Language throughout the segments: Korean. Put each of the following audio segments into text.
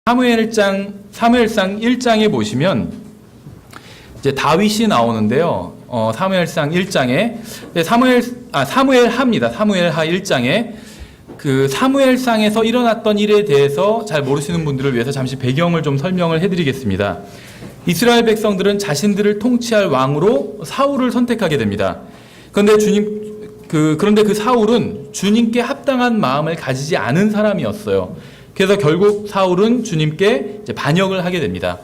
사무엘상 1장에 보시면 이제 다윗이 나오는데요. 사무엘상 1장에 사무엘하입니다. 사무엘하 1장에 그 사무엘상에서 일어났던 일에 대해서 잘 모르시는 분들을 위해서 잠시 배경을 좀 설명을 해드리겠습니다. 이스라엘 백성들은 자신들을 통치할 왕으로 사울을 선택하게 됩니다. 그런데 그 사울은 주님께 합당한 마음을 가지지 않은 사람이었어요. 그래서 결국 사울은 주님께 이제 반역을 하게 됩니다.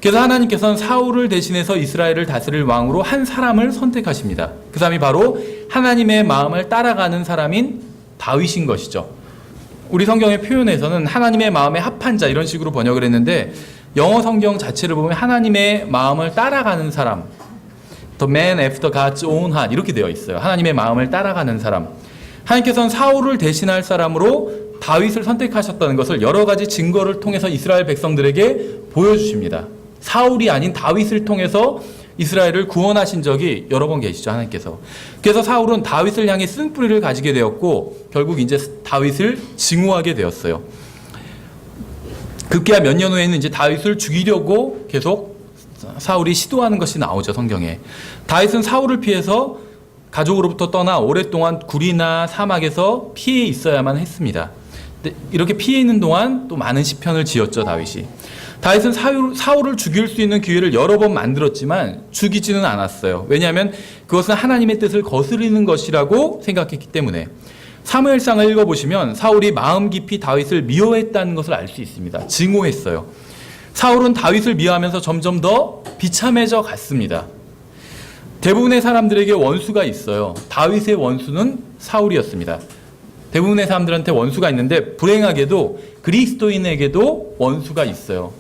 그래서 하나님께서는 사울을 대신해서 이스라엘을 다스릴 왕으로 한 사람을 선택하십니다. 그 사람이 바로 하나님의 마음을 따라가는 사람인 다윗인 것이죠. 우리 성경의 표현에서는 하나님의 마음에 합한 자 이런 식으로 번역을 했는데 영어 성경 자체를 보면 하나님의 마음을 따라가는 사람, The man after God's own heart 이렇게 되어 있어요. 하나님의 마음을 따라가는 사람. 하나님께서는 사울을 대신할 사람으로 다윗을 선택하셨다는 것을 여러 가지 증거를 통해서 이스라엘 백성들에게 보여주십니다. 사울이 아닌 다윗을 통해서 이스라엘을 구원하신 적이 여러 번 계시죠, 하나님께서. 그래서 사울은 다윗을 향해 쓴뿌리를 가지게 되었고 결국 이제 다윗을 증오하게 되었어요. 급기야 몇 년 후에는 이제 다윗을 죽이려고 계속 사울이 시도하는 것이 나오죠, 성경에. 다윗은 사울을 피해서 가족으로부터 떠나 오랫동안 굴이나 사막에서 피해 있어야만 했습니다. 이렇게 피해 있는 동안 또 많은 시편을 지었죠, 다윗이. 다윗은 사울을 죽일 수 있는 기회를 여러 번 만들었지만 죽이지는 않았어요. 왜냐하면 그것은 하나님의 뜻을 거스르는 것이라고 생각했기 때문에. 사무엘상을 읽어보시면 사울이 마음 깊이 다윗을 미워했다는 것을 알 수 있습니다. 증오했어요. 사울은 다윗을 미워하면서 점점 더 비참해져 갔습니다. 대부분의 사람들에게 원수가 있어요. 다윗의 원수는 사울이었습니다. 대부분의 사람들한테 원수가 있는데 불행하게도 그리스도인에게도 원수가 있어요.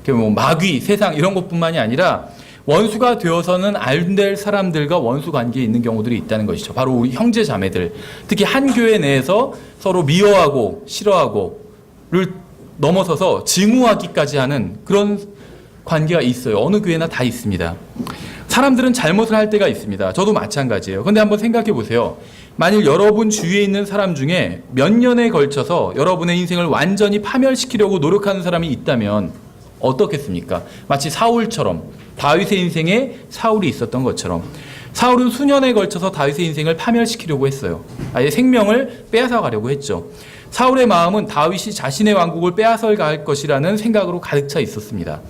뭐 마귀, 세상 이런 것뿐만이 아니라 원수가 되어서는 안 될 사람들과 원수 관계에 있는 경우들이 있다는 것이죠. 바로 우리 형제 자매들, 특히 한 교회 내에서 서로 미워하고 싫어하고를 넘어서서 증오하기까지 하는 그런 관계가 있어요. 어느 교회나 다 있습니다. 사람들은 잘못을 할 때가 있습니다. 저도 마찬가지예요. 그런데 한번 생각해 보세요. 만일 여러분 주위에 있는 사람 중에 몇 년에 걸쳐서 여러분의 인생을 완전히 파멸시키려고 노력하는 사람이 있다면 어떻겠습니까? 마치 사울처럼, 다윗의 인생에 사울이 있었던 것처럼. 사울은 수년에 걸쳐서 다윗의 인생을 파멸시키려고 했어요. 아예 생명을 빼앗아 가려고 했죠. 사울의 마음은 다윗이 자신의 왕국을 빼앗아 갈 것이라는 생각으로 가득 차 있었습니다.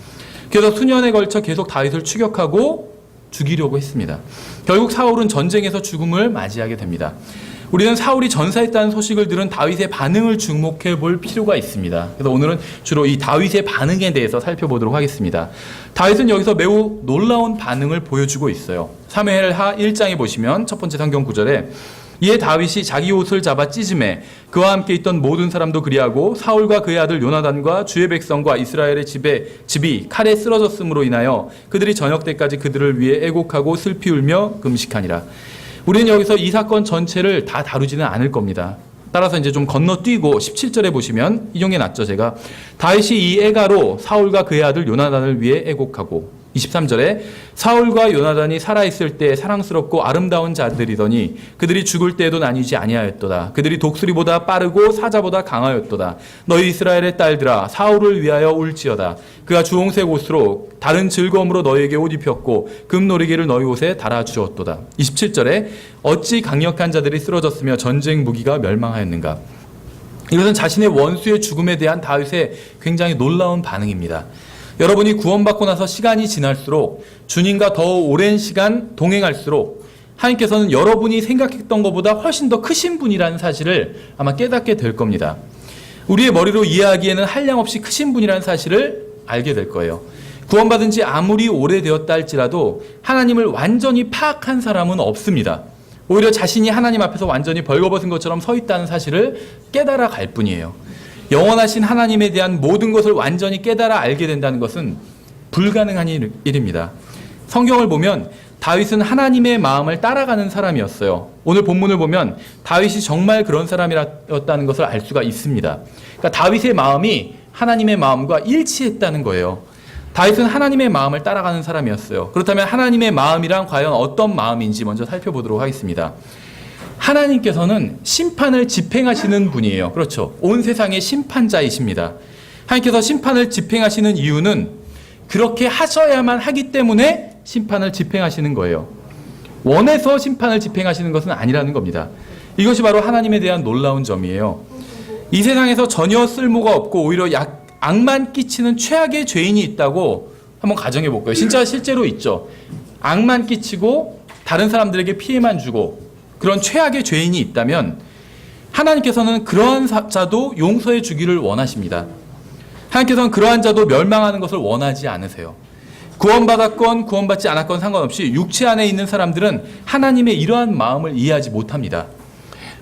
그래서 수년에 걸쳐 계속 다윗을 추격하고 죽이려고 했습니다. 결국 사울은 전쟁에서 죽음을 맞이하게 됩니다. 우리는 사울이 전사했다는 소식을 들은 다윗의 반응을 주목해 볼 필요가 있습니다. 그래서 오늘은 주로 이 다윗의 반응에 대해서 살펴보도록 하겠습니다. 다윗은 여기서 매우 놀라운 반응을 보여주고 있어요. 사무엘하 1장에 보시면 첫 번째 성경 구절에 이에 다윗이 자기 옷을 잡아 찢음에 그와 함께 있던 모든 사람도 그리하고 사울과 그의 아들 요나단과 주의 백성과 이스라엘의 집이 칼에 쓰러졌음으로 인하여 그들이 저녁 때까지 그들을 위해 애곡하고 슬피 울며 금식하니라. 우리는 여기서 이 사건 전체를 다 다루지는 않을 겁니다. 따라서 이제 좀 건너뛰고 17절에 보시면 이용해 놨죠, 제가. 다윗이 이 애가로 사울과 그의 아들 요나단을 위해 애곡하고 23절에 사울과 요나단이 살아있을 때 사랑스럽고 아름다운 자들이더니 그들이 죽을 때에도 나뉘지 아니하였도다. 그들이 독수리보다 빠르고 사자보다 강하였도다. 너희 이스라엘의 딸들아 사울을 위하여 울지어다. 그가 주홍색 옷으로 다른 즐거움으로 너희에게 옷 입혔고 금노리개를 너희 옷에 달아주었도다. 27절에 어찌 강력한 자들이 쓰러졌으며 전쟁 무기가 멸망하였는가. 이것은 자신의 원수의 죽음에 대한 다윗의 굉장히 놀라운 반응입니다. 여러분이 구원받고 나서 시간이 지날수록 주님과 더 오랜 시간 동행할수록 하나님께서는 여러분이 생각했던 것보다 훨씬 더 크신 분이라는 사실을 아마 깨닫게 될 겁니다. 우리의 머리로 이해하기에는 한량없이 크신 분이라는 사실을 알게 될 거예요. 구원받은 지 아무리 오래되었다 할지라도 하나님을 완전히 파악한 사람은 없습니다. 오히려 자신이 하나님 앞에서 완전히 벌거벗은 것처럼 서 있다는 사실을 깨달아 갈 뿐이에요. 영원하신 하나님에 대한 모든 것을 완전히 깨달아 알게 된다는 것은 불가능한 일입니다. 성경을 보면 다윗은 하나님의 마음을 따라가는 사람이었어요. 오늘 본문을 보면 다윗이 정말 그런 사람이었다는 것을 알 수가 있습니다. 그러니까 다윗의 마음이 하나님의 마음과 일치했다는 거예요. 다윗은 하나님의 마음을 따라가는 사람이었어요. 그렇다면 하나님의 마음이란 과연 어떤 마음인지 먼저 살펴보도록 하겠습니다. 하나님께서는 심판을 집행하시는 분이에요. 그렇죠. 온 세상의 심판자이십니다. 하나님께서 심판을 집행하시는 이유는 그렇게 하셔야만 하기 때문에 심판을 집행하시는 거예요. 원해서 심판을 집행하시는 것은 아니라는 겁니다. 이것이 바로 하나님에 대한 놀라운 점이에요. 이 세상에서 전혀 쓸모가 없고 오히려 악만 끼치는 최악의 죄인이 있다고 한번 가정해 볼까요? 진짜 실제로 있죠. 악만 끼치고 다른 사람들에게 피해만 주고 그런 최악의 죄인이 있다면 하나님께서는 그러한 자도 용서해 주기를 원하십니다. 하나님께서는 그러한 자도 멸망하는 것을 원하지 않으세요. 구원받았건 구원받지 않았건 상관없이 육체 안에 있는 사람들은 하나님의 이러한 마음을 이해하지 못합니다.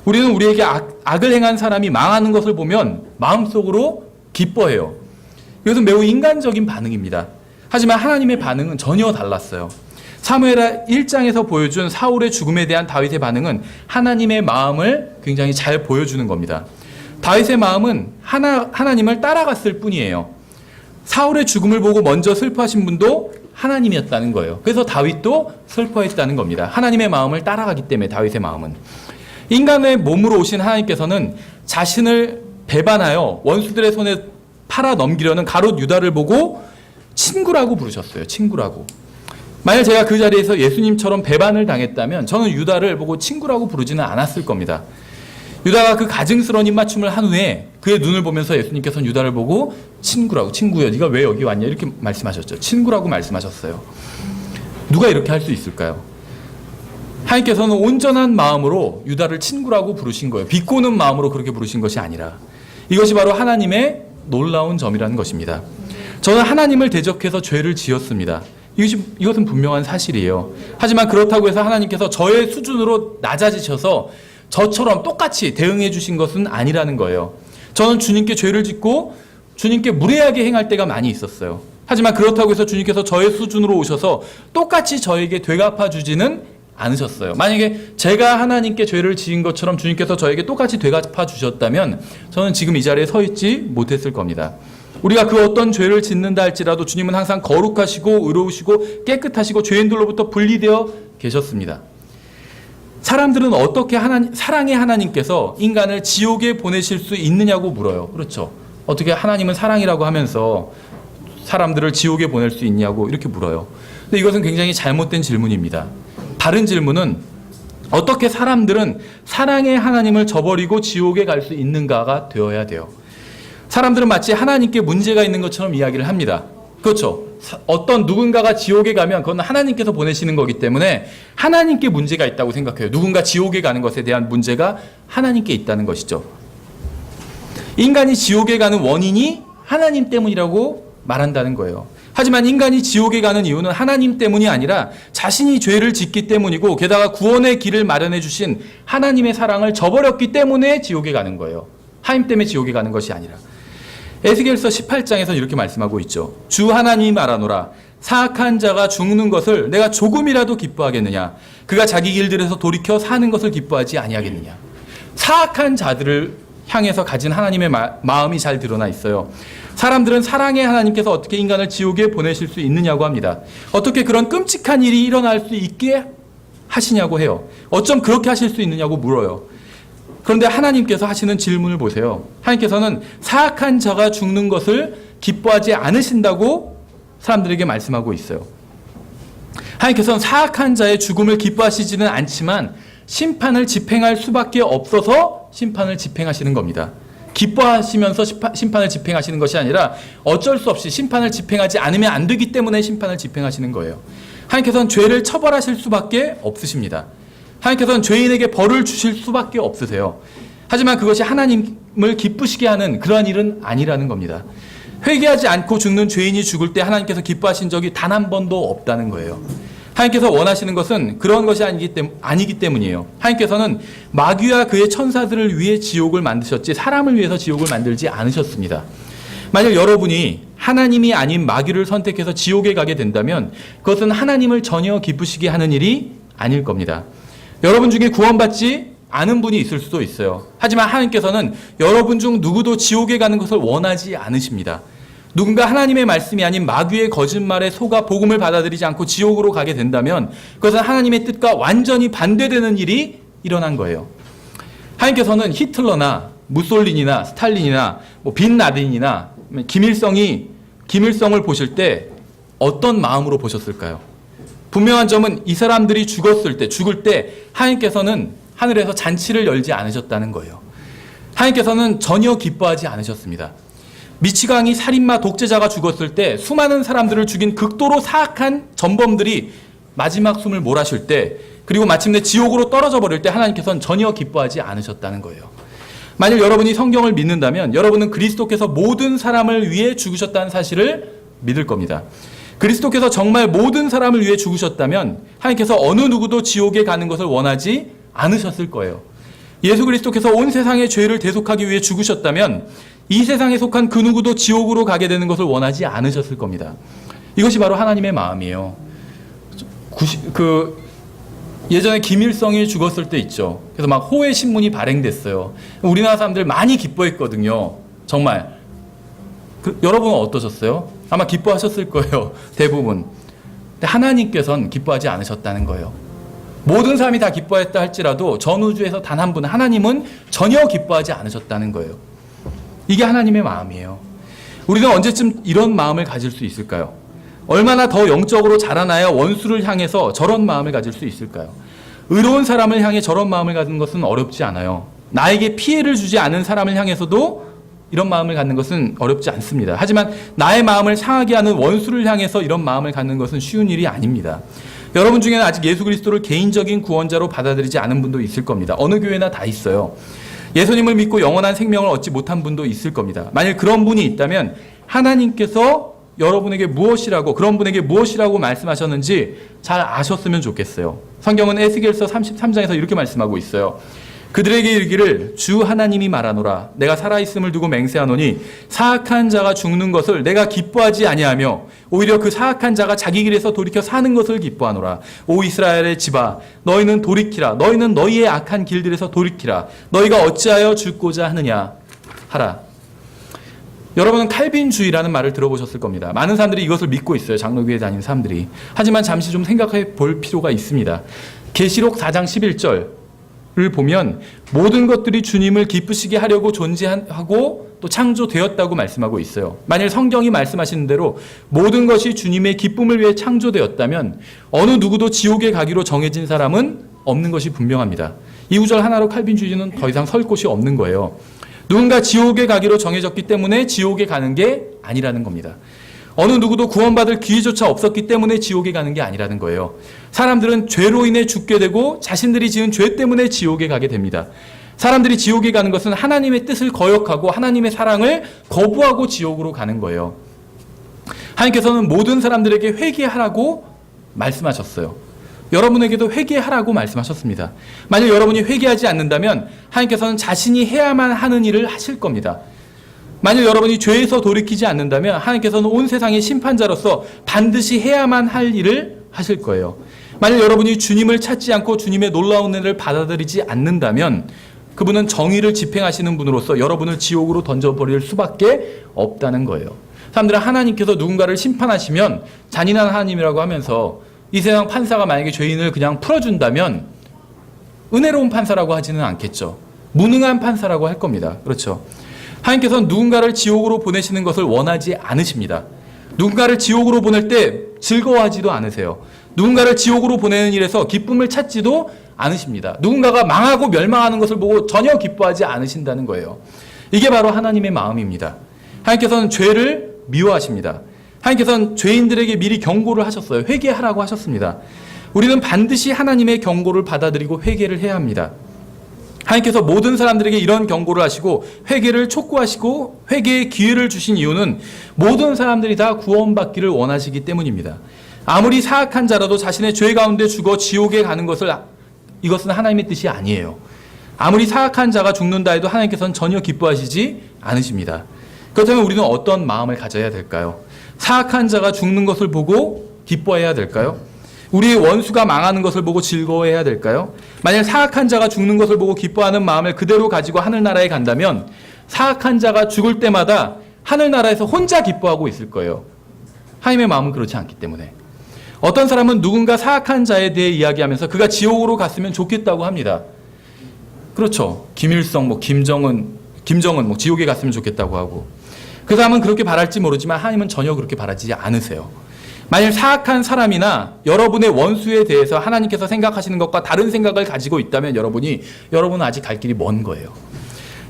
우리는 우리에게 악을 행한 사람이 망하는 것을 보면 마음속으로 기뻐해요. 이것은 매우 인간적인 반응입니다. 하지만 하나님의 반응은 전혀 달랐어요. 사무엘하 1장에서 보여준 사울의 죽음에 대한 다윗의 반응은 하나님의 마음을 굉장히 잘 보여주는 겁니다. 다윗의 마음은 하나님을 따라갔을 뿐이에요. 사울의 죽음을 보고 먼저 슬퍼하신 분도 하나님이었다는 거예요. 그래서 다윗도 슬퍼했다는 겁니다. 하나님의 마음을 따라가기 때문에 다윗의 마음은. 인간의 몸으로 오신 하나님께서는 자신을 배반하여 원수들의 손에 팔아 넘기려는 가롯 유다를 보고 친구라고 부르셨어요. 친구라고. 만약 제가 그 자리에서 예수님처럼 배반을 당했다면 저는 유다를 보고 친구라고 부르지는 않았을 겁니다. 유다가 그 가증스러운 입맞춤을 한 후에 그의 눈을 보면서 예수님께서는 유다를 보고 친구라고, 친구야 네가 왜 여기 왔냐 이렇게 말씀하셨죠. 친구라고 말씀하셨어요. 누가 이렇게 할 수 있을까요? 하나님께서는 온전한 마음으로 유다를 친구라고 부르신 거예요. 비꼬는 마음으로 그렇게 부르신 것이 아니라. 이것이 바로 하나님의 놀라운 점이라는 것입니다. 저는 하나님을 대적해서 죄를 지었습니다. 이것은 분명한 사실이에요. 하지만 그렇다고 해서 하나님께서 저의 수준으로 낮아지셔서 저처럼 똑같이 대응해 주신 것은 아니라는 거예요. 저는 주님께 죄를 짓고 주님께 무례하게 행할 때가 많이 있었어요. 하지만 그렇다고 해서 주님께서 저의 수준으로 오셔서 똑같이 저에게 되갚아 주지는 않으셨어요. 만약에 제가 하나님께 죄를 지은 것처럼 주님께서 저에게 똑같이 되갚아 주셨다면 저는 지금 이 자리에 서 있지 못했을 겁니다. 우리가 그 어떤 죄를 짓는다 할지라도 주님은 항상 거룩하시고 의로우시고 깨끗하시고 죄인들로부터 분리되어 계셨습니다. 사람들은 어떻게 사랑의 하나님께서 인간을 지옥에 보내실 수 있느냐고 물어요. 그렇죠. 어떻게 하나님은 사랑이라고 하면서 사람들을 지옥에 보낼 수 있냐고 이렇게 물어요. 근데 이것은 굉장히 잘못된 질문입니다. 다른 질문은 어떻게 사람들은 사랑의 하나님을 저버리고 지옥에 갈 수 있는가가 되어야 돼요. 사람들은 마치 하나님께 문제가 있는 것처럼 이야기를 합니다. 그렇죠. 어떤 누군가가 지옥에 가면 그건 하나님께서 보내시는 거기 때문에 하나님께 문제가 있다고 생각해요. 누군가 지옥에 가는 것에 대한 문제가 하나님께 있다는 것이죠. 인간이 지옥에 가는 원인이 하나님 때문이라고 말한다는 거예요. 하지만 인간이 지옥에 가는 이유는 하나님 때문이 아니라 자신이 죄를 짓기 때문이고 게다가 구원의 길을 마련해 주신 하나님의 사랑을 저버렸기 때문에 지옥에 가는 거예요. 하나님 때문에 지옥에 가는 것이 아니라. 에스겔서 18장에서 이렇게 말씀하고 있죠. 주 하나님이 말하노라. 사악한 자가 죽는 것을 내가 조금이라도 기뻐하겠느냐. 그가 자기 길들에서 돌이켜 사는 것을 기뻐하지 아니하겠느냐. 사악한 자들을 향해서 가진 하나님의 마음이 잘 드러나 있어요. 사람들은 사랑의 하나님께서 어떻게 인간을 지옥에 보내실 수 있느냐고 합니다. 어떻게 그런 끔찍한 일이 일어날 수 있게 하시냐고 해요. 어쩜 그렇게 하실 수 있느냐고 물어요. 그런데 하나님께서 하시는 질문을 보세요. 하나님께서는 사악한 자가 죽는 것을 기뻐하지 않으신다고 사람들에게 말씀하고 있어요. 하나님께서는 사악한 자의 죽음을 기뻐하시지는 않지만 심판을 집행할 수밖에 없어서 심판을 집행하시는 겁니다. 기뻐하시면서 심판을 집행하시는 것이 아니라 어쩔 수 없이 심판을 집행하지 않으면 안 되기 때문에 심판을 집행하시는 거예요. 하나님께서는 죄를 처벌하실 수밖에 없으십니다. 하나님께서는 죄인에게 벌을 주실 수밖에 없으세요. 하지만 그것이 하나님을 기쁘시게 하는 그러한 일은 아니라는 겁니다. 회개하지 않고 죽는 죄인이 죽을 때 하나님께서 기뻐하신 적이 단 한 번도 없다는 거예요. 하나님께서 원하시는 것은 그런 것이 아니기 때문이에요. 하나님께서는 마귀와 그의 천사들을 위해 지옥을 만드셨지 사람을 위해서 지옥을 만들지 않으셨습니다. 만약 여러분이 하나님이 아닌 마귀를 선택해서 지옥에 가게 된다면 그것은 하나님을 전혀 기쁘시게 하는 일이 아닐 겁니다. 여러분 중에 구원받지 않은 분이 있을 수도 있어요. 하지만 하나님께서는 여러분 중 누구도 지옥에 가는 것을 원하지 않으십니다. 누군가 하나님의 말씀이 아닌 마귀의 거짓말에 속아 복음을 받아들이지 않고 지옥으로 가게 된다면 그것은 하나님의 뜻과 완전히 반대되는 일이 일어난 거예요. 하나님께서는 히틀러나 무솔린이나 스탈린이나 빈 라덴이나 김일성을 보실 때 어떤 마음으로 보셨을까요? 분명한 점은 이 사람들이 죽을 때 하나님께서는 하늘에서 잔치를 열지 않으셨다는 거예요. 하나님께서는 전혀 기뻐하지 않으셨습니다. 미치광이 살인마 독재자가 죽었을 때 수많은 사람들을 죽인 극도로 사악한 전범들이 마지막 숨을 몰아쉴 때, 그리고 마침내 지옥으로 떨어져 버릴 때 하나님께서는 전혀 기뻐하지 않으셨다는 거예요. 만일 여러분이 성경을 믿는다면 여러분은 그리스도께서 모든 사람을 위해 죽으셨다는 사실을 믿을 겁니다. 그리스도께서 정말 모든 사람을 위해 죽으셨다면 하나님께서 어느 누구도 지옥에 가는 것을 원하지 않으셨을 거예요. 예수 그리스도께서 온 세상의 죄를 대속하기 위해 죽으셨다면 이 세상에 속한 그 누구도 지옥으로 가게 되는 것을 원하지 않으셨을 겁니다. 이것이 바로 하나님의 마음이에요. 예전에 김일성이 죽었을 때 있죠. 그래서 막 호해 신문이 발행됐어요. 우리나라 사람들 많이 기뻐했거든요. 정말. 여러분은 어떠셨어요? 아마 기뻐하셨을 거예요. 대부분. 근데 하나님께서는 기뻐하지 않으셨다는 거예요. 모든 사람이 다 기뻐했다 할지라도 전우주에서 단 한 분, 하나님은 전혀 기뻐하지 않으셨다는 거예요. 이게 하나님의 마음이에요. 우리는 언제쯤 이런 마음을 가질 수 있을까요? 얼마나 더 영적으로 자라나야 원수를 향해서 저런 마음을 가질 수 있을까요? 의로운 사람을 향해 저런 마음을 갖는 것은 어렵지 않아요. 나에게 피해를 주지 않은 사람을 향해서도 이런 마음을 갖는 것은 어렵지 않습니다. 하지만 나의 마음을 상하게 하는 원수를 향해서 이런 마음을 갖는 것은 쉬운 일이 아닙니다. 여러분 중에는 아직 예수 그리스도를 개인적인 구원자로 받아들이지 않은 분도 있을 겁니다. 어느 교회나 다 있어요. 예수님을 믿고 영원한 생명을 얻지 못한 분도 있을 겁니다. 만일 그런 분이 있다면 하나님께서 여러분에게 무엇이라고, 그런 분에게 무엇이라고 말씀하셨는지 잘 아셨으면 좋겠어요. 성경은 에스겔서 33장에서 이렇게 말씀하고 있어요. 그들에게 이르기를 주 하나님이 말하노라. 내가 살아있음을 두고 맹세하노니 사악한 자가 죽는 것을 내가 기뻐하지 아니하며 오히려 그 사악한 자가 자기 길에서 돌이켜 사는 것을 기뻐하노라. 오 이스라엘의 집아, 너희는 돌이키라. 너희는 너희의 악한 길들에서 돌이키라. 너희가 어찌하여 죽고자 하느냐 하라. 여러분은 칼빈주의라는 말을 들어보셨을 겁니다. 많은 사람들이 이것을 믿고 있어요. 장로교회 다니는 사람들이. 하지만 잠시 좀 생각해 볼 필요가 있습니다. 계시록 4장 11절을 보면 모든 것들이 주님을 기쁘시게 하려고 존재하고 또 창조되었다고 말씀하고 있어요. 만일 성경이 말씀하시는 대로 모든 것이 주님의 기쁨을 위해 창조되었다면 어느 누구도 지옥에 가기로 정해진 사람은 없는 것이 분명합니다. 이 구절 하나로 칼빈주의는 더 이상 설 곳이 없는 거예요. 누군가 지옥에 가기로 정해졌기 때문에 지옥에 가는 게 아니라는 겁니다. 어느 누구도 구원받을 기회조차 없었기 때문에 지옥에 가는 게 아니라는 거예요. 사람들은 죄로 인해 죽게 되고 자신들이 지은 죄 때문에 지옥에 가게 됩니다. 사람들이 지옥에 가는 것은 하나님의 뜻을 거역하고 하나님의 사랑을 거부하고 지옥으로 가는 거예요. 하나님께서는 모든 사람들에게 회개하라고 말씀하셨어요. 여러분에게도 회개하라고 말씀하셨습니다. 만약 여러분이 회개하지 않는다면 하나님께서는 자신이 해야만 하는 일을 하실 겁니다. 만약 여러분이 죄에서 돌이키지 않는다면 하나님께서는 온 세상의 심판자로서 반드시 해야만 할 일을 하실 거예요. 만약 여러분이 주님을 찾지 않고 주님의 놀라운 은혜를 받아들이지 않는다면 그분은 정의를 집행하시는 분으로서 여러분을 지옥으로 던져버릴 수밖에 없다는 거예요. 사람들은 하나님께서 누군가를 심판하시면 잔인한 하나님이라고 하면서 이 세상 판사가 만약에 죄인을 그냥 풀어준다면 은혜로운 판사라고 하지는 않겠죠. 무능한 판사라고 할 겁니다. 그렇죠. 하나님께서는 누군가를 지옥으로 보내시는 것을 원하지 않으십니다. 누군가를 지옥으로 보낼 때 즐거워하지도 않으세요. 누군가를 지옥으로 보내는 일에서 기쁨을 찾지도 않으십니다. 누군가가 망하고 멸망하는 것을 보고 전혀 기뻐하지 않으신다는 거예요. 이게 바로 하나님의 마음입니다. 하나님께서는 죄를 미워하십니다. 하나님께서는 죄인들에게 미리 경고를 하셨어요. 회개하라고 하셨습니다. 우리는 반드시 하나님의 경고를 받아들이고 회개를 해야 합니다. 하나님께서 모든 사람들에게 이런 경고를 하시고 회개를 촉구하시고 회개의 기회를 주신 이유는 모든 사람들이 다 구원받기를 원하시기 때문입니다. 아무리 사악한 자라도 자신의 죄 가운데 죽어 지옥에 가는 이것은 하나님의 뜻이 아니에요. 아무리 사악한 자가 죽는다 해도 하나님께서는 전혀 기뻐하시지 않으십니다. 그렇다면 우리는 어떤 마음을 가져야 될까요? 사악한 자가 죽는 것을 보고 기뻐해야 될까요? 우리의 원수가 망하는 것을 보고 즐거워해야 될까요? 만약 사악한 자가 죽는 것을 보고 기뻐하는 마음을 그대로 가지고 하늘나라에 간다면 사악한 자가 죽을 때마다 하늘나라에서 혼자 기뻐하고 있을 거예요. 하나님의 마음은 그렇지 않기 때문에. 어떤 사람은 누군가 사악한 자에 대해 이야기하면서 그가 지옥으로 갔으면 좋겠다고 합니다. 그렇죠. 김일성, 김정은 지옥에 갔으면 좋겠다고 하고. 그 사람은 그렇게 바랄지 모르지만 하나님은 전혀 그렇게 바라지 않으세요. 만일 사악한 사람이나 여러분의 원수에 대해서 하나님께서 생각하시는 것과 다른 생각을 가지고 있다면 여러분은 아직 갈 길이 먼 거예요.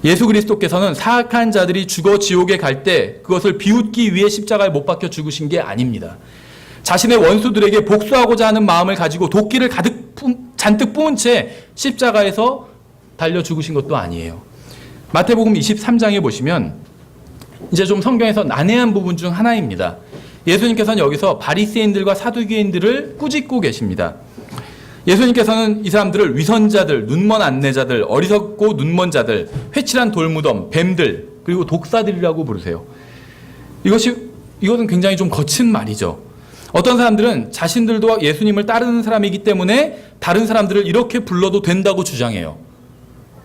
예수 그리스도께서는 사악한 자들이 죽어 지옥에 갈 때 그것을 비웃기 위해 십자가에 못 박혀 죽으신 게 아닙니다. 자신의 원수들에게 복수하고자 하는 마음을 가지고 도끼를 잔뜩 뿜은 채 십자가에서 달려 죽으신 것도 아니에요. 마태복음 23장에 보시면 이제 좀 성경에서 난해한 부분 중 하나입니다. 예수님께서는 여기서 바리새인들과 사두개인들을 꾸짖고 계십니다. 예수님께서는 이 사람들을 위선자들, 눈먼 안내자들, 어리석고 눈먼 자들, 회칠한 돌무덤, 뱀들, 그리고 독사들이라고 부르세요. 이것은 굉장히 좀 거친 말이죠. 어떤 사람들은 자신들도 예수님을 따르는 사람이기 때문에 다른 사람들을 이렇게 불러도 된다고 주장해요.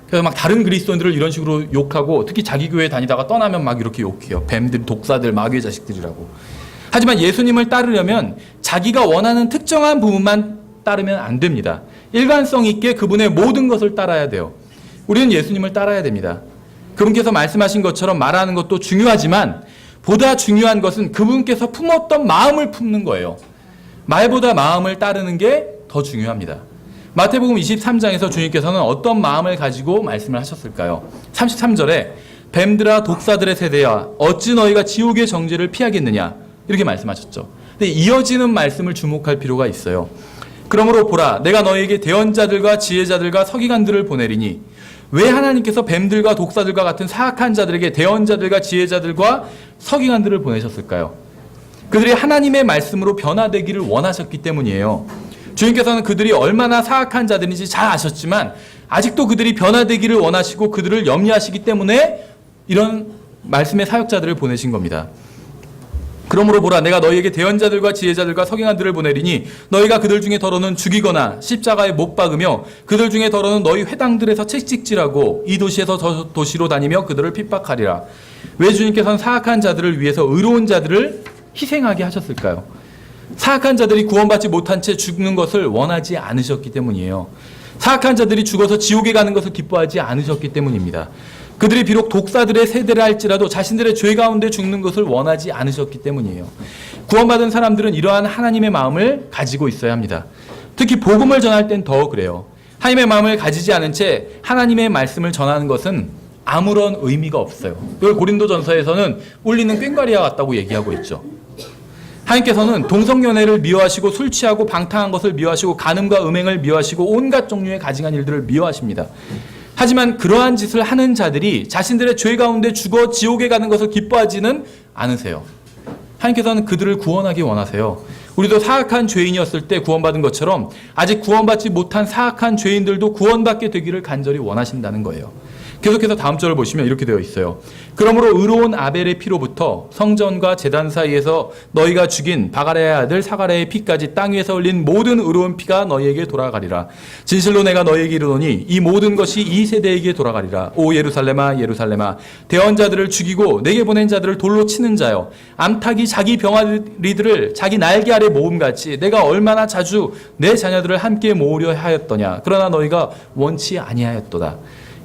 그래서 막 다른 그리스도인들을 이런 식으로 욕하고, 특히 자기 교회 다니다가 떠나면 막 이렇게 욕해요. 뱀들, 독사들, 마귀의 자식들이라고. 하지만 예수님을 따르려면 자기가 원하는 특정한 부분만 따르면 안 됩니다. 일관성 있게 그분의 모든 것을 따라야 돼요. 우리는 예수님을 따라야 됩니다. 그분께서 말씀하신 것처럼 말하는 것도 중요하지만 보다 중요한 것은 그분께서 품었던 마음을 품는 거예요. 말보다 마음을 따르는 게 더 중요합니다. 마태복음 23장에서 주님께서는 어떤 마음을 가지고 말씀을 하셨을까요? 33절에 뱀들아 독사들의 세대야 어찌 너희가 지옥의 정죄를 피하겠느냐 이렇게 말씀하셨죠. 근데 이어지는 말씀을 주목할 필요가 있어요. 그러므로 보라 내가 너희에게 대언자들과 지혜자들과 서기관들을 보내리니 왜 하나님께서 뱀들과 독사들과 같은 사악한 자들에게 대언자들과 지혜자들과 서기관들을 보내셨을까요? 그들이 하나님의 말씀으로 변화되기를 원하셨기 때문이에요. 주님께서는 그들이 얼마나 사악한 자들인지 잘 아셨지만 아직도 그들이 변화되기를 원하시고 그들을 염려하시기 때문에 이런 말씀의 사역자들을 보내신 겁니다. 그러므로 보라 내가 너희에게 대언자들과 지혜자들과 서기관들을 보내리니 너희가 그들 중에 더러는 죽이거나 십자가에 못 박으며 그들 중에 더러는 너희 회당들에서 채찍질하고 이 도시에서 저 도시로 다니며 그들을 핍박하리라. 왜 주님께서는 사악한 자들을 위해서 의로운 자들을 희생하게 하셨을까요? 사악한 자들이 구원받지 못한 채 죽는 것을 원하지 않으셨기 때문이에요. 사악한 자들이 죽어서 지옥에 가는 것을 기뻐하지 않으셨기 때문입니다. 그들이 비록 독사들의 세대라 할지라도 자신들의 죄 가운데 죽는 것을 원하지 않으셨기 때문이에요. 구원받은 사람들은 이러한 하나님의 마음을 가지고 있어야 합니다. 특히 복음을 전할 땐 더 그래요. 하나님의 마음을 가지지 않은 채 하나님의 말씀을 전하는 것은 아무런 의미가 없어요. 이걸 고린도전서에서는 울리는 꽹과리와 같다고 얘기하고 있죠. 하나님께서는 동성연애를 미워하시고 술 취하고 방탕한 것을 미워하시고 간음과 음행을 미워하시고 온갖 종류의 가증한 일들을 미워하십니다. 하지만 그러한 짓을 하는 자들이 자신들의 죄 가운데 죽어 지옥에 가는 것을 기뻐하지는 않으세요. 하나님께서는 그들을 구원하기 원하세요. 우리도 사악한 죄인이었을 때 구원받은 것처럼 아직 구원받지 못한 사악한 죄인들도 구원받게 되기를 간절히 원하신다는 거예요. 계속해서 다음 절을 보시면 이렇게 되어 있어요. 그러므로 의로운 아벨의 피로부터 성전과 제단 사이에서 너희가 죽인 바가랴의 아들 사가랴의 피까지 땅 위에서 흘린 모든 의로운 피가 너희에게 돌아가리라. 진실로 내가 너희에게 이르노니 이 모든 것이 이 세대에게 돌아가리라. 오 예루살렘아 예루살렘아 대언자들을 죽이고 내게 보낸 자들을 돌로 치는 자여 암탉이 자기 병아리들을 자기 날개 아래 모음같이 내가 얼마나 자주 내 자녀들을 함께 모으려 하였더냐. 그러나 너희가 원치 아니하였도다.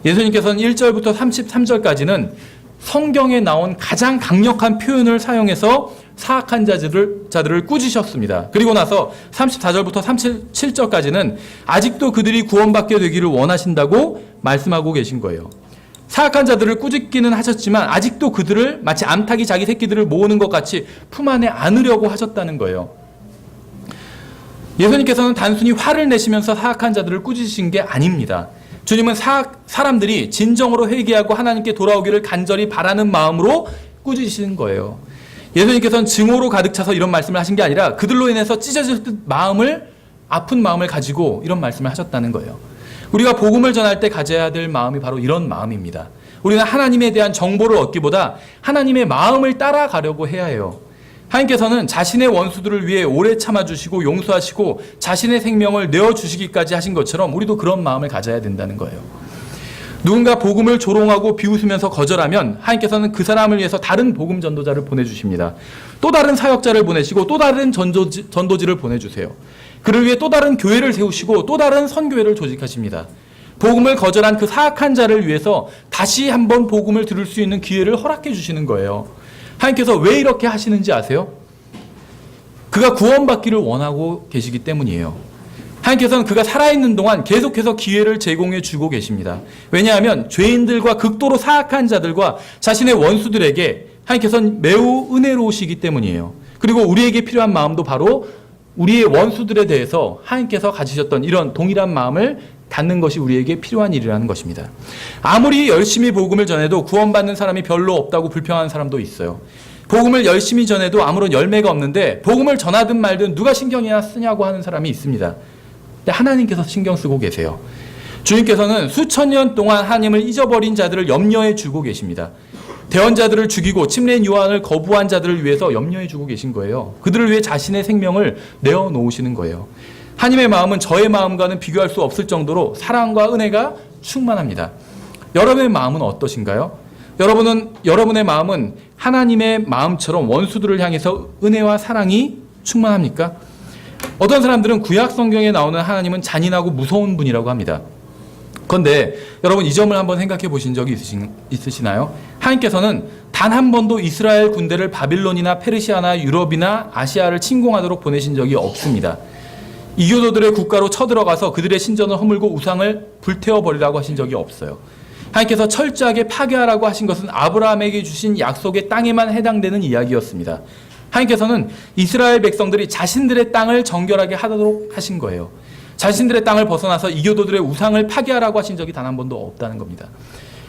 예수님께서는 1절부터 33절까지는 성경에 나온 가장 강력한 표현을 사용해서 사악한 자들을 꾸짖으셨습니다. 그리고 나서 34절부터 37절까지는 아직도 그들이 구원받게 되기를 원하신다고 말씀하고 계신 거예요. 사악한 자들을 꾸짖기는 하셨지만 아직도 그들을 마치 암탉이 자기 새끼들을 모으는 것 같이 품 안에 안으려고 하셨다는 거예요. 예수님께서는 단순히 화를 내시면서 사악한 자들을 꾸짖으신 게 아닙니다. 주님은 사람들이 진정으로 회개하고 하나님께 돌아오기를 간절히 바라는 마음으로 꾸짖으시는 거예요. 예수님께서는 증오로 가득 차서 이런 말씀을 하신 게 아니라 그들로 인해서 찢어질 듯 아픈 마음을 가지고 이런 말씀을 하셨다는 거예요. 우리가 복음을 전할 때 가져야 될 마음이 바로 이런 마음입니다. 우리는 하나님에 대한 정보를 얻기보다 하나님의 마음을 따라가려고 해야 해요. 하나님께서는 자신의 원수들을 위해 오래 참아주시고 용서하시고 자신의 생명을 내어주시기까지 하신 것처럼 우리도 그런 마음을 가져야 된다는 거예요. 누군가 복음을 조롱하고 비웃으면서 거절하면 하나님께서는 그 사람을 위해서 다른 복음 전도자를 보내주십니다. 또 다른 사역자를 보내시고 또 다른 전도지를 보내주세요. 그를 위해 또 다른 교회를 세우시고 또 다른 선교회를 조직하십니다. 복음을 거절한 그 사악한 자를 위해서 다시 한번 복음을 들을 수 있는 기회를 허락해 주시는 거예요. 하나님께서 왜 이렇게 하시는지 아세요? 그가 구원받기를 원하고 계시기 때문이에요. 하나님께서는 그가 살아있는 동안 계속해서 기회를 제공해 주고 계십니다. 왜냐하면 죄인들과 극도로 사악한 자들과 자신의 원수들에게 하나님께서는 매우 은혜로우시기 때문이에요. 그리고 우리에게 필요한 마음도 바로 우리의 원수들에 대해서 하나님께서 가지셨던 이런 동일한 마음을 갖는 것이 우리에게 필요한 일이라는 것입니다. 아무리 열심히 복음을 전해도 구원받는 사람이 별로 없다고 불평하는 사람도 있어요. 복음을 열심히 전해도 아무런 열매가 없는데 복음을 전하든 말든 누가 신경이나 쓰냐고 하는 사람이 있습니다. 근데 하나님께서 신경 쓰고 계세요. 주님께서는 수천 년 동안 하나님을 잊어버린 자들을 염려해 주고 계십니다. 대언자들을 죽이고 침례인 요한을 거부한 자들을 위해서 염려해 주고 계신 거예요. 그들을 위해 자신의 생명을 내어놓으시는 거예요. 하나님의 마음은 저의 마음과는 비교할 수 없을 정도로 사랑과 은혜가 충만합니다. 여러분의 마음은 어떠신가요? 여러분의 마음은 하나님의 마음처럼 원수들을 향해서 은혜와 사랑이 충만합니까? 어떤 사람들은 구약 성경에 나오는 하나님은 잔인하고 무서운 분이라고 합니다. 그런데 여러분 이 점을 한번 생각해 보신 적이 있으시나요? 하나님께서는 단 한 번도 이스라엘 군대를 바빌론이나 페르시아나 유럽이나 아시아를 침공하도록 보내신 적이 없습니다. 이교도들의 국가로 쳐들어가서 그들의 신전을 허물고 우상을 불태워버리라고 하신 적이 없어요. 하나님께서 철저하게 파괴하라고 하신 것은 아브라함에게 주신 약속의 땅에만 해당되는 이야기였습니다. 하나님께서는 이스라엘 백성들이 자신들의 땅을 정결하게 하도록 하신 거예요. 자신들의 땅을 벗어나서 이교도들의 우상을 파괴하라고 하신 적이 단 한 번도 없다는 겁니다.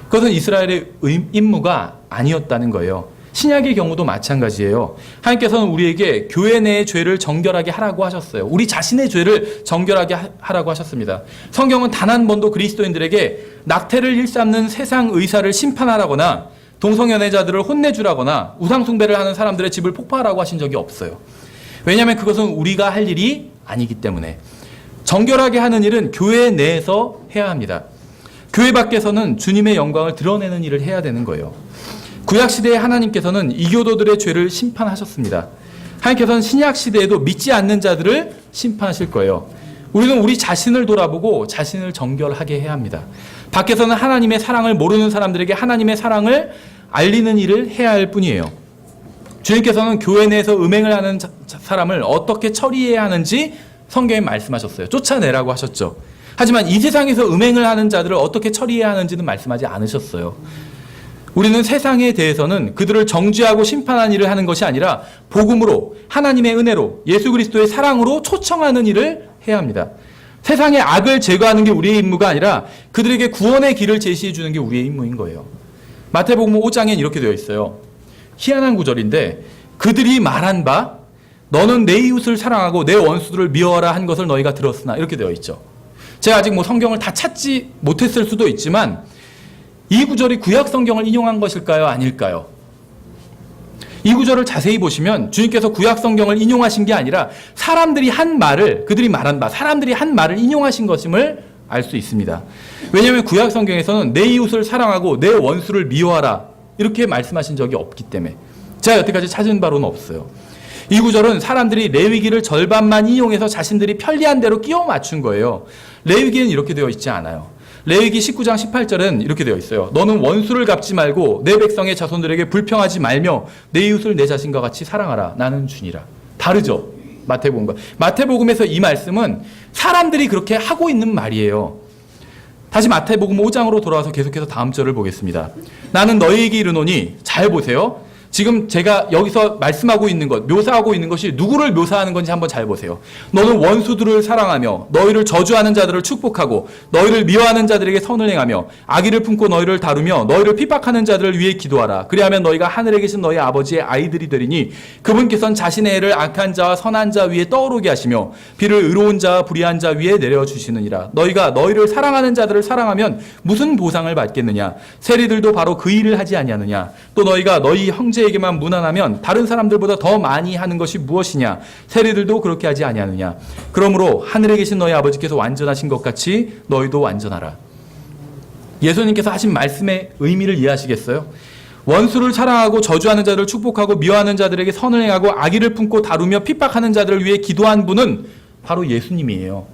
그것은 이스라엘의 임무가 아니었다는 거예요. 신약의 경우도 마찬가지예요. 하나님께서는 우리에게 교회 내의 죄를 정결하게 하라고 하셨어요. 우리 자신의 죄를 정결하게 하라고 하셨습니다. 성경은 단 한 번도 그리스도인들에게 낙태를 일삼는 세상 의사를 심판하라거나 동성연애자들을 혼내주라거나 우상숭배를 하는 사람들의 집을 폭파하라고 하신 적이 없어요. 왜냐하면 그것은 우리가 할 일이 아니기 때문에. 정결하게 하는 일은 교회 내에서 해야 합니다. 교회 밖에서는 주님의 영광을 드러내는 일을 해야 되는 거예요. 구약시대에 하나님께서는 이교도들의 죄를 심판하셨습니다. 하나님께서는 신약시대에도 믿지 않는 자들을 심판하실 거예요. 우리는 우리 자신을 돌아보고 자신을 정결하게 해야 합니다. 밖에서는 하나님의 사랑을 모르는 사람들에게 하나님의 사랑을 알리는 일을 해야 할 뿐이에요. 주님께서는 교회 내에서 음행을 하는 사람을 어떻게 처리해야 하는지 성경에 말씀하셨어요. 쫓아내라고 하셨죠. 하지만 이 세상에서 음행을 하는 자들을 어떻게 처리해야 하는지는 말씀하지 않으셨어요. 우리는 세상에 대해서는 그들을 정죄하고 심판하는 일을 하는 것이 아니라 복음으로 하나님의 은혜로 예수 그리스도의 사랑으로 초청하는 일을 해야 합니다. 세상의 악을 제거하는 게 우리의 임무가 아니라 그들에게 구원의 길을 제시해 주는 게 우리의 임무인 거예요. 마태복음 5장엔 이렇게 되어 있어요. 희한한 구절인데 그들이 말한 바 너는 내 이웃을 사랑하고 내 원수들을 미워하라 한 것을 너희가 들었으나 이렇게 되어 있죠. 제가 아직 성경을 다 찾지 못했을 수도 있지만 이 구절이 구약 성경을 인용한 것일까요? 아닐까요? 이 구절을 자세히 보시면 주님께서 구약 성경을 인용하신 게 아니라 사람들이 한 말을 그들이 말한 바 사람들이 한 말을 인용하신 것임을 알 수 있습니다. 왜냐하면 구약 성경에서는 내 이웃을 사랑하고 내 원수를 미워하라 이렇게 말씀하신 적이 없기 때문에 제가 여태까지 찾은 바로는 없어요. 이 구절은 사람들이 레위기를 절반만 인용해서 자신들이 편리한 대로 끼워 맞춘 거예요. 레위기는 이렇게 되어 있지 않아요. 레위기 19장 18절은 이렇게 되어 있어요. 너는 원수를 갚지 말고 내 백성의 자손들에게 불평하지 말며 내 이웃을 내 자신과 같이 사랑하라. 나는 주니라. 다르죠? 마태복음과. 마태복음에서 이 말씀은 사람들이 그렇게 하고 있는 말이에요. 다시 마태복음 5장으로 돌아와서 계속해서 다음 절을 보겠습니다. 나는 너희에게 이르노니 잘 보세요. 지금 제가 여기서 말씀하고 있는 것, 묘사하고 있는 것이 누구를 묘사하는 건지 한번 잘 보세요. 너는 원수들을 사랑하며 너희를 저주하는 자들을 축복하고 너희를 미워하는 자들에게 선을 행하며 악의를 품고 너희를 다루며 너희를 핍박하는 자들을 위해 기도하라. 그리하면 너희가 하늘에 계신 너희 아버지의 아이들이 되리니 그분께서는 자신의 해를 악한 자와 선한 자 위에 떠오르게 하시며 비를 의로운 자와 불의한 자 위에 내려주시느니라. 너희가 너희를 사랑하는 자들을 사랑하면 무슨 보상을 받겠느냐? 세리들도 바로 그 일을 하지 아니하느냐? 또 너희가 너희 형제에게만 무난하면 다른 사람들보다 더 많이 하는 것이 무엇이냐? 세리들도 그렇게 하지 아니하느냐? 그러므로 하늘에 계신 너희 아버지께서 완전하신 것 같이 너희도 완전하라. 예수님께서 하신 말씀의 의미를 이해하시겠어요? 원수를 사랑하고 저주하는 자들을 축복하고 미워하는 자들에게 선을 행하고 악의를 품고 다루며 핍박하는 자들을 위해 기도한 분은 바로 예수님이에요.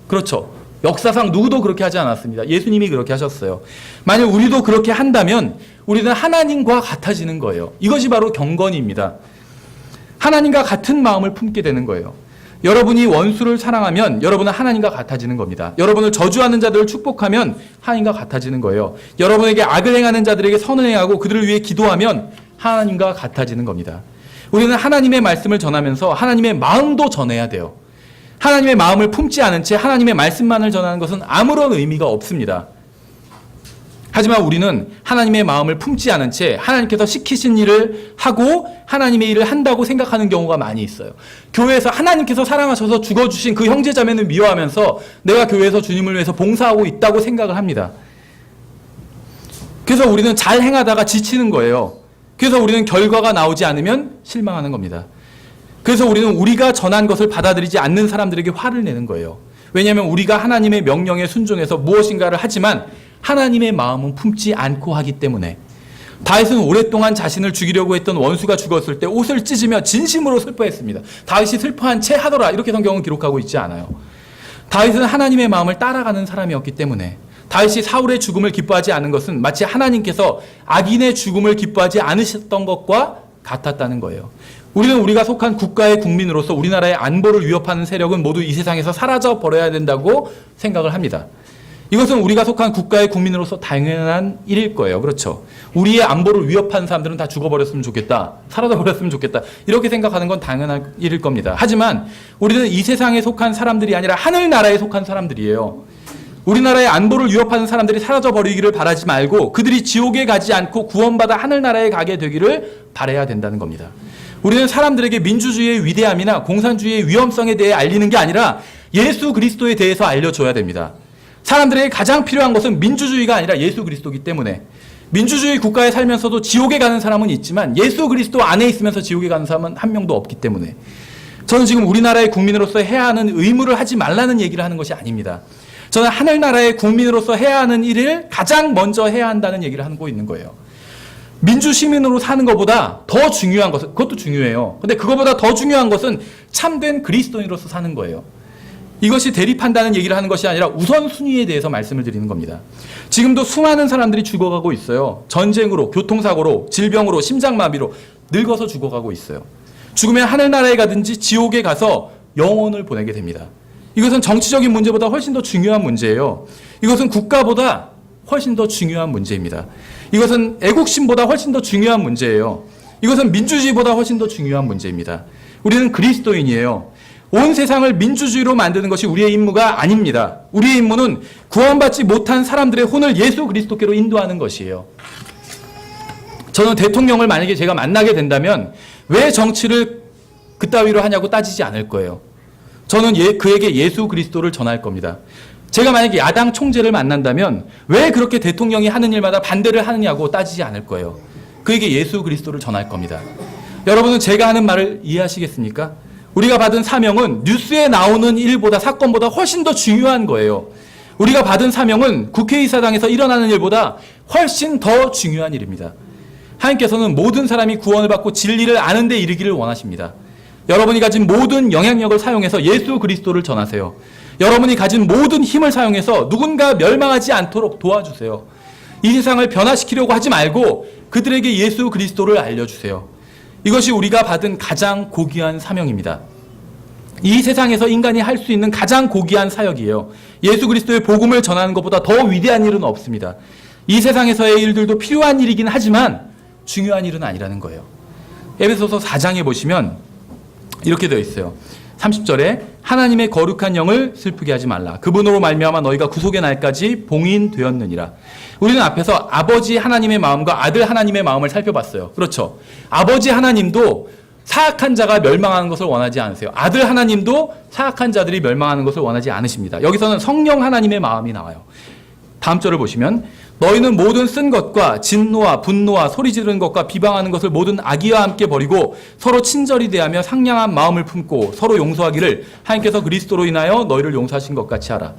그렇죠? 역사상 누구도 그렇게 하지 않았습니다. 예수님이 그렇게 하셨어요. 만약 우리도 그렇게 한다면 우리는 하나님과 같아지는 거예요. 이것이 바로 경건입니다. 하나님과 같은 마음을 품게 되는 거예요. 여러분이 원수를 사랑하면 여러분은 하나님과 같아지는 겁니다. 여러분을 저주하는 자들을 축복하면 하나님과 같아지는 거예요. 여러분에게 악을 행하는 자들에게 선을 행하고 그들을 위해 기도하면 하나님과 같아지는 겁니다. 우리는 하나님의 말씀을 전하면서 하나님의 마음도 전해야 돼요. 하나님의 마음을 품지 않은 채 하나님의 말씀만을 전하는 것은 아무런 의미가 없습니다. 하지만 우리는 하나님의 마음을 품지 않은 채 하나님께서 시키신 일을 하고 하나님의 일을 한다고 생각하는 경우가 많이 있어요. 교회에서 하나님께서 사랑하셔서 죽어주신 그 형제자매는 미워하면서 내가 교회에서 주님을 위해서 봉사하고 있다고 생각을 합니다. 그래서 우리는 잘 행하다가 지치는 거예요. 그래서 우리는 결과가 나오지 않으면 실망하는 겁니다. 그래서 우리는 우리가 전한 것을 받아들이지 않는 사람들에게 화를 내는 거예요. 왜냐하면 우리가 하나님의 명령에 순종해서 무엇인가를 하지만 하나님의 마음은 품지 않고 하기 때문에. 다윗은 오랫동안 자신을 죽이려고 했던 원수가 죽었을 때 옷을 찢으며 진심으로 슬퍼했습니다. 다윗이 슬퍼한 채 하더라 이렇게 성경은 기록하고 있지 않아요. 다윗은 하나님의 마음을 따라가는 사람이었기 때문에 다윗이 사울의 죽음을 기뻐하지 않은 것은 마치 하나님께서 악인의 죽음을 기뻐하지 않으셨던 것과 같았다는 거예요. 우리는 우리가 속한 국가의 국민으로서 우리나라의 안보를 위협하는 세력은 모두 이 세상에서 사라져 버려야 된다고 생각을 합니다. 이것은 우리가 속한 국가의 국민으로서 당연한 일일 거예요. 그렇죠? 우리의 안보를 위협하는 사람들은 다 죽어버렸으면 좋겠다. 사라져버렸으면 좋겠다. 이렇게 생각하는 건 당연한 일일 겁니다. 하지만 우리는 이 세상에 속한 사람들이 아니라 하늘나라에 속한 사람들이에요. 우리나라의 안보를 위협하는 사람들이 사라져버리기를 바라지 말고 그들이 지옥에 가지 않고 구원받아 하늘나라에 가게 되기를 바라야 된다는 겁니다. 우리는 사람들에게 민주주의의 위대함이나 공산주의의 위험성에 대해 알리는 게 아니라 예수 그리스도에 대해서 알려줘야 됩니다. 사람들에게 가장 필요한 것은 민주주의가 아니라 예수 그리스도이기 때문에 민주주의 국가에 살면서도 지옥에 가는 사람은 있지만 예수 그리스도 안에 있으면서 지옥에 가는 사람은 한 명도 없기 때문에 저는 지금 우리나라의 국민으로서 해야 하는 의무를 하지 말라는 얘기를 하는 것이 아닙니다. 저는 하늘나라의 국민으로서 해야 하는 일을 가장 먼저 해야 한다는 얘기를 하고 있는 거예요. 민주시민으로 사는 것보다 더 중요한 것은, 그것도 중요해요. 근데 그것보다 더 중요한 것은 참된 그리스도인으로서 사는 거예요. 이것이 대립한다는 얘기를 하는 것이 아니라 우선순위에 대해서 말씀을 드리는 겁니다. 지금도 수많은 사람들이 죽어가고 있어요. 전쟁으로, 교통사고로, 질병으로, 심장마비로 늙어서 죽어가고 있어요. 죽으면 하늘나라에 가든지 지옥에 가서 영혼을 보내게 됩니다. 이것은 정치적인 문제보다 훨씬 더 중요한 문제예요. 이것은 국가보다 훨씬 더 중요한 문제입니다. 이것은 애국심보다 훨씬 더 중요한 문제예요. 이것은 민주주의보다 훨씬 더 중요한 문제입니다. 우리는 그리스도인이에요. 온 세상을 민주주의로 만드는 것이 우리의 임무가 아닙니다. 우리의 임무는 구원받지 못한 사람들의 혼을 예수 그리스도께로 인도하는 것이에요. 저는 대통령을 만약에 제가 만나게 된다면 왜 정치를 그따위로 하냐고 따지지 않을 거예요. 저는 그에게 예수 그리스도를 전할 겁니다. 제가 만약에 야당 총재를 만난다면 왜 그렇게 대통령이 하는 일마다 반대를 하느냐고 따지지 않을 거예요. 그에게 예수 그리스도를 전할 겁니다. 여러분은 제가 하는 말을 이해하시겠습니까? 우리가 받은 사명은 뉴스에 나오는 일보다 사건보다 훨씬 더 중요한 거예요. 우리가 받은 사명은 국회의사당에서 일어나는 일보다 훨씬 더 중요한 일입니다. 하나님께서는 모든 사람이 구원을 받고 진리를 아는 데 이르기를 원하십니다. 여러분이 가진 모든 영향력을 사용해서 예수 그리스도를 전하세요. 여러분이 가진 모든 힘을 사용해서 누군가 멸망하지 않도록 도와주세요. 이 세상을 변화시키려고 하지 말고 그들에게 예수 그리스도를 알려주세요. 이것이 우리가 받은 가장 고귀한 사명입니다. 이 세상에서 인간이 할 수 있는 가장 고귀한 사역이에요. 예수 그리스도의 복음을 전하는 것보다 더 위대한 일은 없습니다. 이 세상에서의 일들도 필요한 일이긴 하지만 중요한 일은 아니라는 거예요. 에베소서 4장에 보시면 이렇게 되어 있어요. 30절에 하나님의 거룩한 영을 슬프게 하지 말라. 그분으로 말미암아 너희가 구속의 날까지 봉인되었느니라. 우리는 앞에서 아버지 하나님의 마음과 아들 하나님의 마음을 살펴봤어요. 그렇죠. 아버지 하나님도 사악한 자가 멸망하는 것을 원하지 않으세요. 아들 하나님도 사악한 자들이 멸망하는 것을 원하지 않으십니다. 여기서는 성령 하나님의 마음이 나와요. 다음 절을 보시면 너희는 모든 쓴 것과 진노와 분노와 소리 지르는 것과 비방하는 것을 모든 악의와 함께 버리고 서로 친절히 대하며 상냥한 마음을 품고 서로 용서하기를 하나님께서 그리스도로 인하여 너희를 용서하신 것 같이 하라.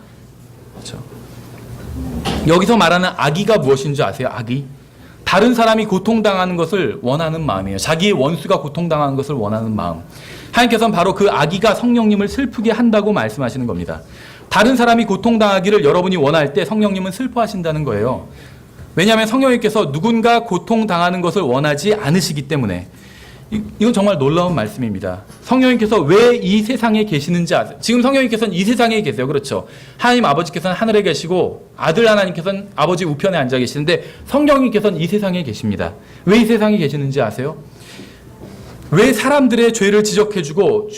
그렇죠. 여기서 말하는 악의가 무엇인 줄 아세요? 악의. 다른 사람이 고통당하는 것을 원하는 마음이에요. 자기의 원수가 고통당하는 것을 원하는 마음. 하나님께서는 바로 그 악의가 성령님을 슬프게 한다고 말씀하시는 겁니다. 다른 사람이 고통당하기를 여러분이 원할 때 성령님은 슬퍼하신다는 거예요. 왜냐하면 성령님께서 누군가 고통당하는 것을 원하지 않으시기 때문에. 이건 정말 놀라운 말씀입니다. 성령님께서 왜 이 세상에 계시는지 아세요? 지금 성령님께서는 이 세상에 계세요. 그렇죠. 하나님 아버지께서는 하늘에 계시고 아들 하나님께서는 아버지 우편에 앉아 계시는데 성령님께서는 이 세상에 계십니다. 왜 이 세상에 계시는지 아세요? 왜 사람들의 죄를 지적해주고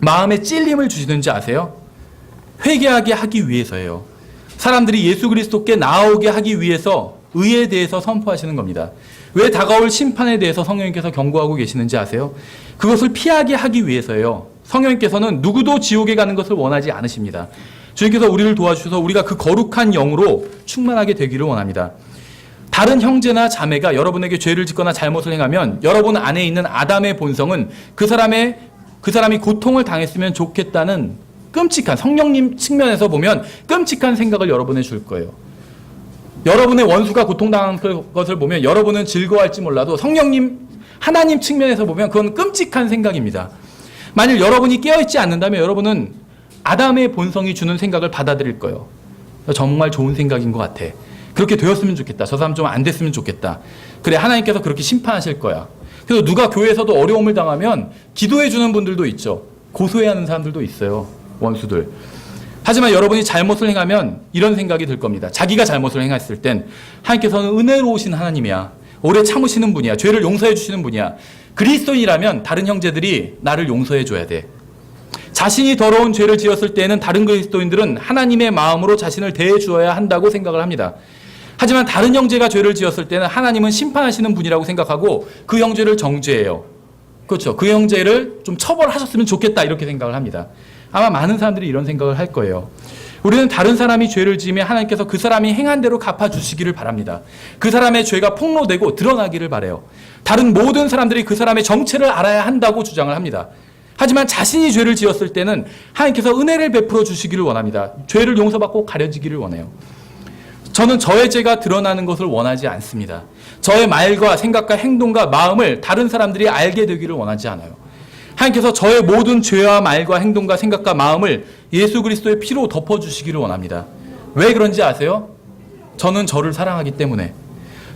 마음에 찔림을 주시는지 아세요? 회개하게 하기 위해서예요. 사람들이 예수 그리스도께 나아오게 하기 위해서 의에 대해서 선포하시는 겁니다. 왜 다가올 심판에 대해서 성령님께서 경고하고 계시는지 아세요? 그것을 피하게 하기 위해서예요. 성령님께서는 누구도 지옥에 가는 것을 원하지 않으십니다. 주님께서 우리를 도와주셔서 우리가 그 거룩한 영으로 충만하게 되기를 원합니다. 다른 형제나 자매가 여러분에게 죄를 짓거나 잘못을 행하면 여러분 안에 있는 아담의 본성은 그 사람이 고통을 당했으면 좋겠다는 끔찍한, 성령님 측면에서 보면 끔찍한 생각을 여러분에 줄 거예요. 여러분의 원수가 고통당한 것을 보면 여러분은 즐거워할지 몰라도 성령님, 하나님 측면에서 보면 그건 끔찍한 생각입니다. 만일 여러분이 깨어있지 않는다면 여러분은 아담의 본성이 주는 생각을 받아들일 거예요. 정말 좋은 생각인 것 같아. 그렇게 되었으면 좋겠다. 저 사람 좀 안 됐으면 좋겠다. 그래, 하나님께서 그렇게 심판하실 거야. 그래서 누가 교회에서도 어려움을 당하면 기도해 주는 분들도 있죠. 고소해야 하는 사람들도 있어요. 원수들. 하지만 여러분이 잘못을 행하면 이런 생각이 들 겁니다. 자기가 잘못을 행했을 땐 하나님께서는 은혜로우신 하나님이야. 오래 참으시는 분이야. 죄를 용서해 주시는 분이야. 그리스도인이라면 다른 형제들이 나를 용서해 줘야 돼. 자신이 더러운 죄를 지었을 때는 다른 그리스도인들은 하나님의 마음으로 자신을 대해 주어야 한다고 생각을 합니다. 하지만 다른 형제가 죄를 지었을 때는 하나님은 심판하시는 분이라고 생각하고 그 형제를 정죄해요. 그렇죠. 그 형제를 좀 처벌하셨으면 좋겠다 이렇게 생각을 합니다. 아마 많은 사람들이 이런 생각을 할 거예요. 우리는 다른 사람이 죄를 지으면 하나님께서 그 사람이 행한 대로 갚아주시기를 바랍니다. 그 사람의 죄가 폭로되고 드러나기를 바라요. 다른 모든 사람들이 그 사람의 정체를 알아야 한다고 주장을 합니다. 하지만 자신이 죄를 지었을 때는 하나님께서 은혜를 베풀어 주시기를 원합니다. 죄를 용서받고 가려지기를 원해요. 저는 저의 죄가 드러나는 것을 원하지 않습니다. 저의 말과 생각과 행동과 마음을 다른 사람들이 알게 되기를 원하지 않아요. 하나님께서 저의 모든 죄와 말과 행동과 생각과 마음을 예수 그리스도의 피로 덮어주시기를 원합니다. 왜 그런지 아세요? 저는 저를 사랑하기 때문에.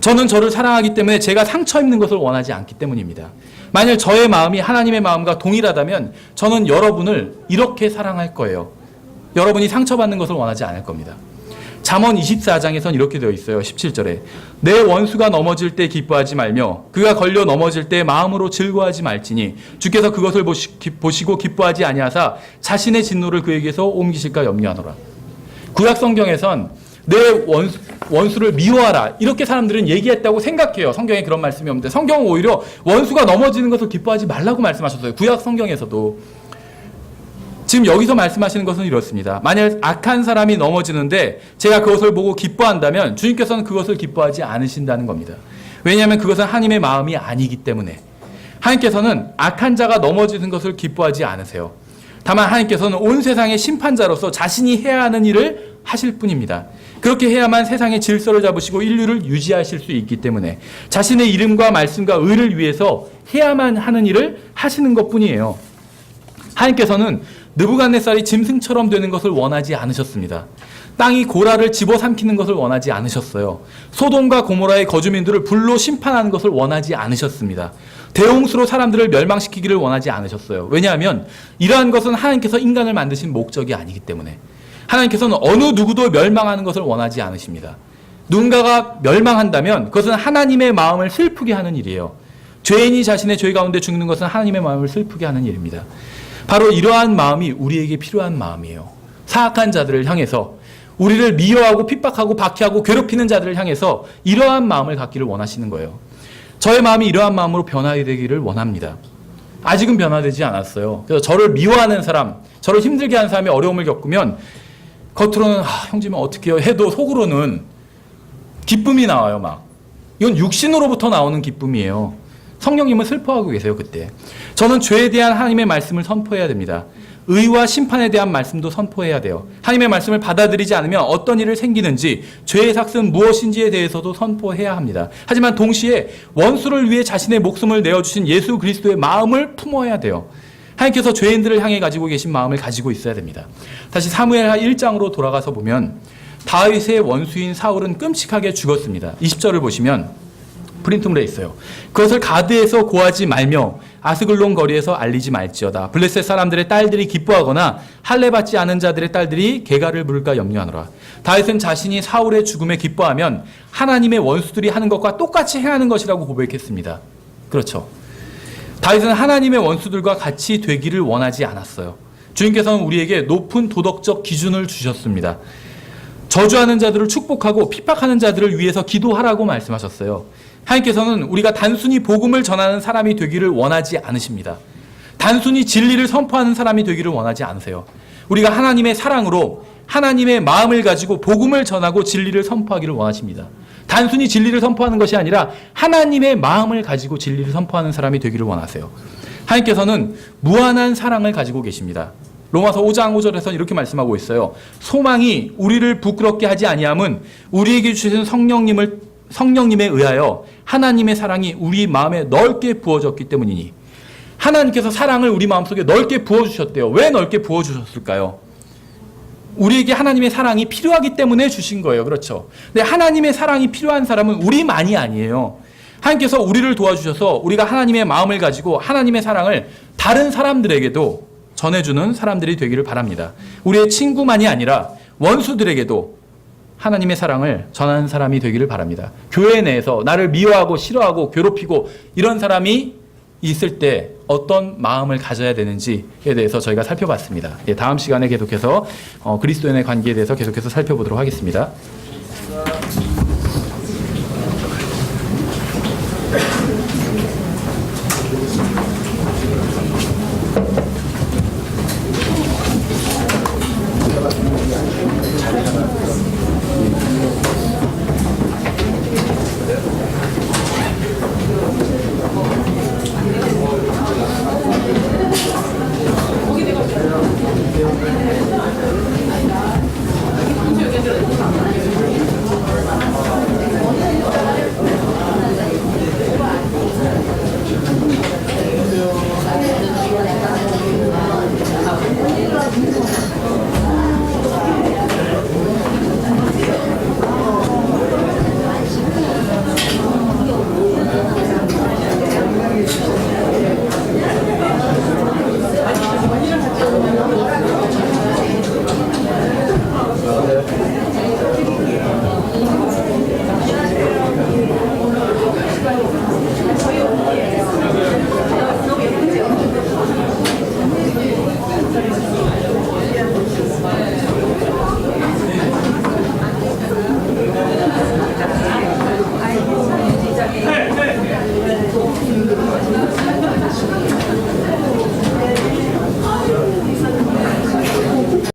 저는 저를 사랑하기 때문에 제가 상처 입는 것을 원하지 않기 때문입니다. 만일 저의 마음이 하나님의 마음과 동일하다면 저는 여러분을 이렇게 사랑할 거예요. 여러분이 상처받는 것을 원하지 않을 겁니다. 잠언 24장에선 이렇게 되어 있어요. 17절에 내 원수가 넘어질 때 기뻐하지 말며 그가 걸려 넘어질 때 마음으로 즐거워하지 말지니 주께서 그것을 보시고 기뻐하지 아니하사 자신의 진노를 그에게서 옮기실까 염려하노라. 구약 성경에선 내 원수를 미워하라 이렇게 사람들은 얘기했다고 생각해요. 성경에 그런 말씀이 없는데 성경은 오히려 원수가 넘어지는 것을 기뻐하지 말라고 말씀하셨어요. 구약 성경에서도. 지금 여기서 말씀하시는 것은 이렇습니다. 만약 악한 사람이 넘어지는데 제가 그것을 보고 기뻐한다면 주님께서는 그것을 기뻐하지 않으신다는 겁니다. 왜냐하면 그것은 하나님의 마음이 아니기 때문에. 하나님께서는 악한 자가 넘어지는 것을 기뻐하지 않으세요. 다만 하나님께서는 온 세상의 심판자로서 자신이 해야 하는 일을 하실 뿐입니다. 그렇게 해야만 세상의 질서를 잡으시고 인류를 유지하실 수 있기 때문에 자신의 이름과 말씀과 의를 위해서 해야만 하는 일을 하시는 것뿐이에요. 하나님께서는 느부갓네살이 짐승처럼 되는 것을 원하지 않으셨습니다. 땅이 고라를 집어삼키는 것을 원하지 않으셨어요. 소돔과 고모라의 거주민들을 불로 심판하는 것을 원하지 않으셨습니다. 대홍수로 사람들을 멸망시키기를 원하지 않으셨어요. 왜냐하면 이러한 것은 하나님께서 인간을 만드신 목적이 아니기 때문에. 하나님께서는 어느 누구도 멸망하는 것을 원하지 않으십니다. 누군가가 멸망한다면 그것은 하나님의 마음을 슬프게 하는 일이에요. 죄인이 자신의 죄 가운데 죽는 것은 하나님의 마음을 슬프게 하는 일입니다. 바로 이러한 마음이 우리에게 필요한 마음이에요. 사악한 자들을 향해서 우리를 미워하고 핍박하고 박해하고 괴롭히는 자들을 향해서 이러한 마음을 갖기를 원하시는 거예요. 저의 마음이 이러한 마음으로 변화되기를 원합니다. 아직은 변화되지 않았어요. 그래서 저를 미워하는 사람, 저를 힘들게 하는 사람이 어려움을 겪으면 겉으로는 형제면 어떻게 해도 속으로는 기쁨이 나와요. 막 이건 육신으로부터 나오는 기쁨이에요. 성령님은 슬퍼하고 계세요. 그때 저는 죄에 대한 하나님의 말씀을 선포해야 됩니다. 의와 심판에 대한 말씀도 선포해야 돼요. 하나님의 말씀을 받아들이지 않으면 어떤 일이 생기는지 죄의 삭은 무엇인지에 대해서도 선포해야 합니다. 하지만 동시에 원수를 위해 자신의 목숨을 내어주신 예수 그리스도의 마음을 품어야 돼요. 하나님께서 죄인들을 향해 가지고 계신 마음을 가지고 있어야 됩니다. 다시 사무엘하 1장으로 돌아가서 보면 다윗의 원수인 사울은 끔찍하게 죽었습니다. 20절을 보시면 프린트물에 있어요. 그것을 가드에서 고하지 말며 아스글론 거리에서 알리지 말지어다. 블레셋 사람들의 딸들이 기뻐하거나 할례 받지 않은 자들의 딸들이 개가를 물을까 염려하노라. 다윗은 자신이 사울의 죽음에 기뻐하면 하나님의 원수들이 하는 것과 똑같이 행하는 것이라고 고백했습니다. 그렇죠. 다윗은 하나님의 원수들과 같이 되기를 원하지 않았어요. 주님께서는 우리에게 높은 도덕적 기준을 주셨습니다. 저주하는 자들을 축복하고 핍박하는 자들을 위해서 기도하라고 말씀하셨어요. 하나님께서는 우리가 단순히 복음을 전하는 사람이 되기를 원하지 않으십니다. 단순히 진리를 선포하는 사람이 되기를 원하지 않으세요. 우리가 하나님의 사랑으로 하나님의 마음을 가지고 복음을 전하고 진리를 선포하기를 원하십니다. 단순히 진리를 선포하는 것이 아니라 하나님의 마음을 가지고 진리를 선포하는 사람이 되기를 원하세요. 하나님께서는 무한한 사랑을 가지고 계십니다. 로마서 5장 5절에서 이렇게 말씀하고 있어요. 소망이 우리를 부끄럽게 하지 아니함은 우리에게 주신 성령님에 의하여 하나님의 사랑이 우리 마음에 넓게 부어졌기 때문이니. 하나님께서 사랑을 우리 마음속에 넓게 부어주셨대요. 왜 넓게 부어주셨을까요? 우리에게 하나님의 사랑이 필요하기 때문에 주신 거예요. 그렇죠. 근데 하나님의 사랑이 필요한 사람은 우리만이 아니에요. 하나님께서 우리를 도와주셔서 우리가 하나님의 마음을 가지고 하나님의 사랑을 다른 사람들에게도 전해주는 사람들이 되기를 바랍니다. 우리의 친구만이 아니라 원수들에게도 하나님의 사랑을 전하는 사람이 되기를 바랍니다. 교회 내에서 나를 미워하고 싫어하고 괴롭히고 이런 사람이 있을 때 어떤 마음을 가져야 되는지에 대해서 저희가 살펴봤습니다. 다음 시간에 계속해서 그리스도인의 관계에 대해서 계속해서 살펴보도록 하겠습니다.